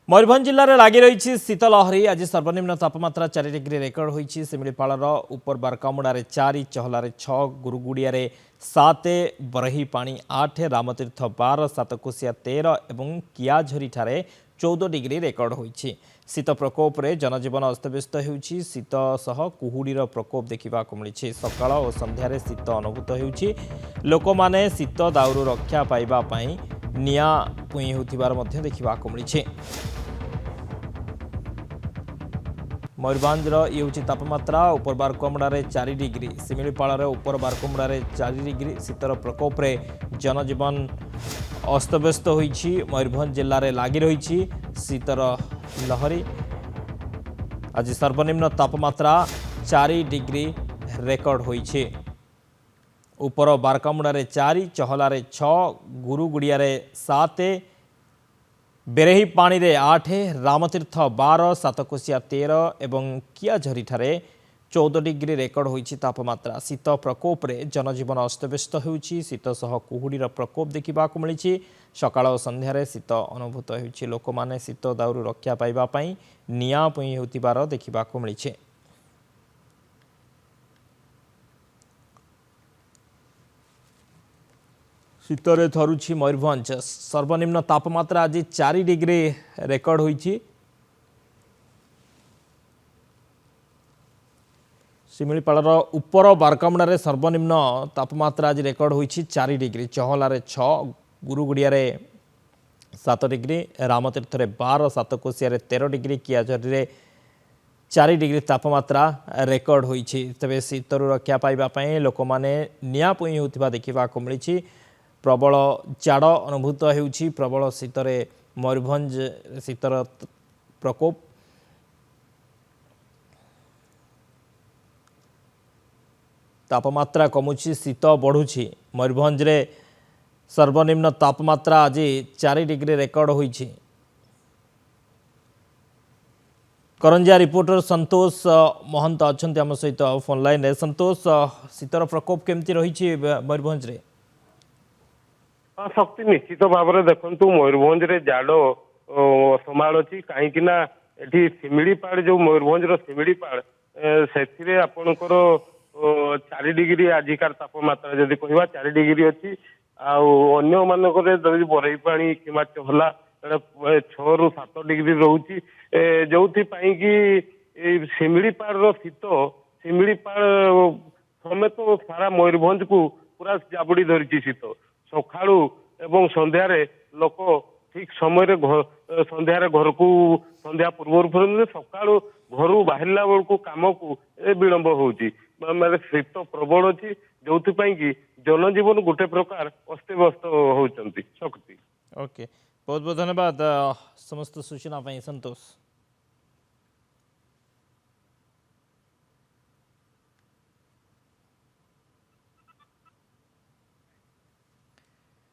मयूरभंज जिले में लगी रही शीतलहरी आज सर्वनिम्न तापमात्रा 4 डिग्री रेकर्ड होती। शिमिलीपाल उपर बारकामुड़ा 4, चहलार 6, गुरुगुड़िया 7, बरहीपाणी 8, रामतीर्थ 12, सातकोशिया 13 और कियाझरी 14 डिग्री रेकर्ड होती। शीत प्रकोप रे जनजीवन अस्तव्यस्त होउछि। शीत सह कुहुडीर प्रकोप देखा मिली। सकाळ और संध्यारे शीत अनुभूत होउछि। लोक माने शीत दाउरू रक्षा पाइबा पई निया पुई होतिबार मध्य देखा मिली। मयूरभंजर ये हूँ तापमात्रा उपर बारकुमुड़ा 4 डिग्री, शिमिलीपाल उपर बारकुमुड़ा 4 डिग्री। शीतर प्रकोप रे जनजीवन अस्तव्यस्त होइछि। मयूरभंज जिले में लगी रही शीतर लहरी आज सर्वनिम्न तापमात्रा 4 डिग्री रेकर्ड होइछि। उपर बारकामुड़ा 4, चहलार 6, गुरुगुड़िया 7, बेरहीपाणी 8, रामतीर्थ 12, सातकोशिया 13 और कियाझरी 14 डिग्री रेकर्ड होइछि तापमात्रा। शीत प्रकोप रे जनजीवन अस्तव्यस्त होउछि। शीत सह कुहुडीर प्रकोप देखा मिली। सकाळ और संध्यारे शीत अनुभूत होउछि। लोक माने शीत दाउरू रक्षा पाइबा पई निया पुई होतिबार देखा मिली। शीतरे थरुछि मयूरभंज। सर्वनिम्न तापमात्रा आज 4 डिग्री रेकर्ड होइछि। शिमिलीपाल उपर बारकामुड़ा सर्वनिम्न तापमात्रा आज रेकर्ड होइछि 4 डिग्री, चहलार 6, Gudgudia 7 degree, Ramatirtha 12, Satkosia 13 degree, Kiajhari 4 degree तापमात्रा रेकर्ड होइछि। तबे शीतरू रक्षा पाइबा पई लोक माने निया पुई होतिबा देखा मिली। प्रबल जाड़ अनुभूत होउछि। प्रबल शीतरे मयूरभंज शीतर प्रकोप तापमात्रा कमुछि, शीत बढ़ुछि। मयूरभंज रे सर्वनिम्न तापमात्रा आज 4 डिग्री रेकर्ड होइछि। करंजिया रिपोर्टर संतोष महंत अछंती आम सहित फोन लाइन रे। संतोष, शीतर प्रकोप केमती रही मयूरभंज रे? हाँ, शक्ति निश्चित भाव में देखु मयूरभंज रे जाड़ समाल अच्छी कहीं एटी शिमिलीपाल जो मयूरभंज शिमिलीपाल से आपणकर 4 डिग्री आजिकार तापमात्रा जदि कह 4 डिग्री अच्छी आन्य मानक बरहीपाणी कि चहला 6 ରୁ 7 डिग्री रोचे जो कि शिमिलीपाल शीत शिमिलीपाल समेत सारा मयूरभंज को पूरा जाबुड़ी धरी शीत। सकाळू एवं संध्यारे लोक ठीक समय संध्यारे घर को संध्या पूर्व सकाळू घर बाहरला बेलू कम को विलंब होउची। माने शीत प्रबल अच्छी जो कि जनजीवन गोटे प्रकार अस्तव्यस्त होउचंती। शक्ति ओके, बहुत बहुत धन्यवाद समस्त सूचना संतोष।